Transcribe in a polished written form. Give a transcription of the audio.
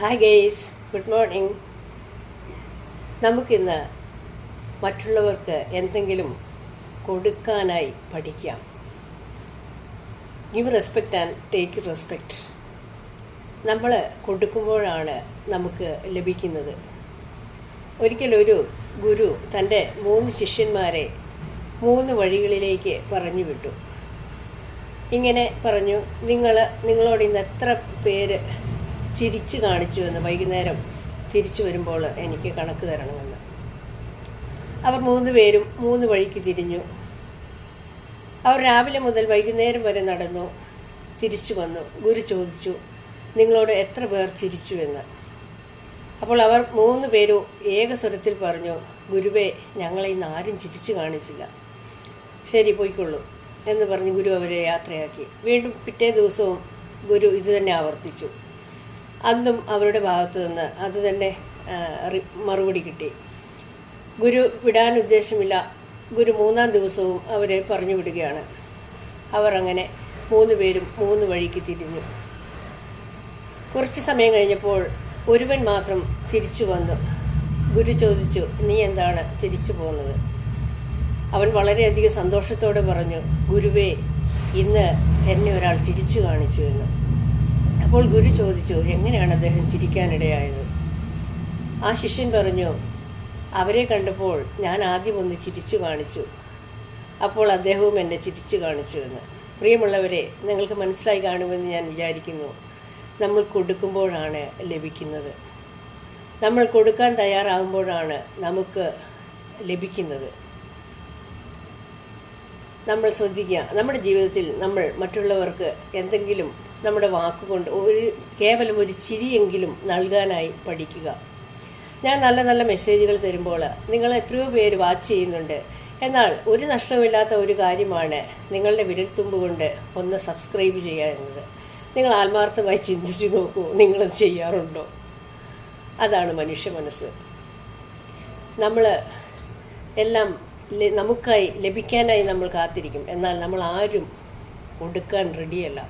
Hi guys, good morning. നമുക്കിന്ന് മറ്റുള്ളവർക്ക് എന്തെങ്കിലും കൊടുക്കാനായി പഠിക്കാം. Give respect and take respect. നമ്മൾ കൊടുക്കുമ്പോഴാണ് നമുക്ക് ലഭിക്കുന്നത്. ഒരിക്കലൊരു ഗുരു തൻ്റെ 3 ശിഷ്യന്മാരെ 3 വഴികളിലേക്ക് പറഞ്ഞു വിട്ടു. ഇങ്ങനെ പറഞ്ഞു, നിങ്ങളോട് ഇന്ന് എത്ര പേര് ചിരിച്ചു കാണിച്ചുവെന്ന് വൈകുന്നേരം തിരിച്ചു വരുമ്പോൾ എനിക്ക് കണക്ക് തരണമെന്ന്. അവർ 3 പേരും 3 വഴിക്ക് തിരിഞ്ഞു. അവർ രാവിലെ മുതൽ വൈകുന്നേരം വരെ നടന്നു, തിരിച്ചു വന്നു. ഗുരു ചോദിച്ചു, നിങ്ങളോട് എത്ര പേർ ചിരിച്ചു എന്ന്. അപ്പോൾ അവർ 3 പേരും ഏകസ്വരത്തിൽ പറഞ്ഞു, ഗുരുവേ, ഞങ്ങളെ ഇന്ന് ആരും ചിരിച്ചു കാണിച്ചില്ല. ശരി, പോയിക്കൊള്ളൂ എന്ന് പറഞ്ഞ് ഗുരു അവരെ യാത്രയാക്കി. വീണ്ടും പിറ്റേ ദിവസവും ഗുരു ഇത് തന്നെ ആവർത്തിച്ചു. അന്നും അവരുടെ ഭാഗത്തു നിന്ന് അതുതന്നെ മറുപടി കിട്ടി. ഗുരു വിടാൻ ഉദ്ദേശമില്ല. ഗുരു 3-ാം ദിവസവും അവരെ പറഞ്ഞു വിടുകയാണ്. അവർ അങ്ങനെ 3 പേരും 3 വഴിക്ക് തിരിഞ്ഞു. കുറച്ച് സമയം കഴിഞ്ഞപ്പോൾ ഒരുവൻ മാത്രം തിരിച്ചു വന്നു. ഗുരു ചോദിച്ചു, നീ എന്താണ് തിരിച്ചു പോകുന്നത്? അവൻ വളരെയധികം സന്തോഷത്തോടെ പറഞ്ഞു, ഗുരുവേ, ഇന്ന് എന്നെ ഒരാൾ ചിരിച്ചു കാണിച്ചു എന്ന്. അപ്പോൾ ഗുരു ചോദിച്ചു, എങ്ങനെയാണ് അദ്ദേഹം ചിരിക്കാനിടയായത്? ആ ശിഷ്യൻ പറഞ്ഞു, അവരെ കണ്ടപ്പോൾ ഞാൻ ആദ്യം ഒന്ന് ചിരിച്ചു കാണിച്ചു, അപ്പോൾ അദ്ദേഹവും എന്നെ ചിരിച്ചു കാണിച്ചു എന്ന്. പ്രിയമുള്ളവരെ, നിങ്ങൾക്ക് മനസ്സിലായി കാണുമെന്ന് ഞാൻ വിചാരിക്കുന്നു. നമ്മൾ കൊടുക്കുമ്പോഴാണ് ലഭിക്കുന്നത്. നമ്മൾ കൊടുക്കാൻ തയ്യാറാകുമ്പോഴാണ് നമുക്ക് ലഭിക്കുന്നത്. നമ്മൾ ശ്രദ്ധിക്കുക, നമ്മുടെ ജീവിതത്തിൽ നമ്മൾ മറ്റുള്ളവർക്ക് എന്തെങ്കിലും നമ്മുടെ വാക്കുകൊണ്ട് കേവലം ഒരു ചിരിയെങ്കിലും നൽകാനായി പഠിക്കുക. ഞാൻ നല്ല നല്ല മെസ്സേജുകൾ തരുമ്പോൾ നിങ്ങൾ എത്രയോ പേര് വാച്ച് ചെയ്യുന്നുണ്ട്. എന്നാൽ ഒരു നഷ്ടമില്ലാത്ത ഒരു കാര്യമാണ് നിങ്ങളുടെ വിരൽത്തുമ്പ് കൊണ്ട് ഒന്ന് സബ്സ്ക്രൈബ് ചെയ്യുക എന്നത്. നിങ്ങൾ ആത്മാർത്ഥമായി ചിന്തിച്ചു നോക്കൂ, നിങ്ങളത് ചെയ്യാറുണ്ടോ? അതാണ് മനുഷ്യ മനസ്സ്. നമ്മൾ എല്ലാം നമുക്കായി ലഭിക്കാനായി നമ്മൾ കാത്തിരിക്കും. എന്നാൽ നമ്മൾ ആരും കൊടുക്കാൻ റെഡിയല്ല.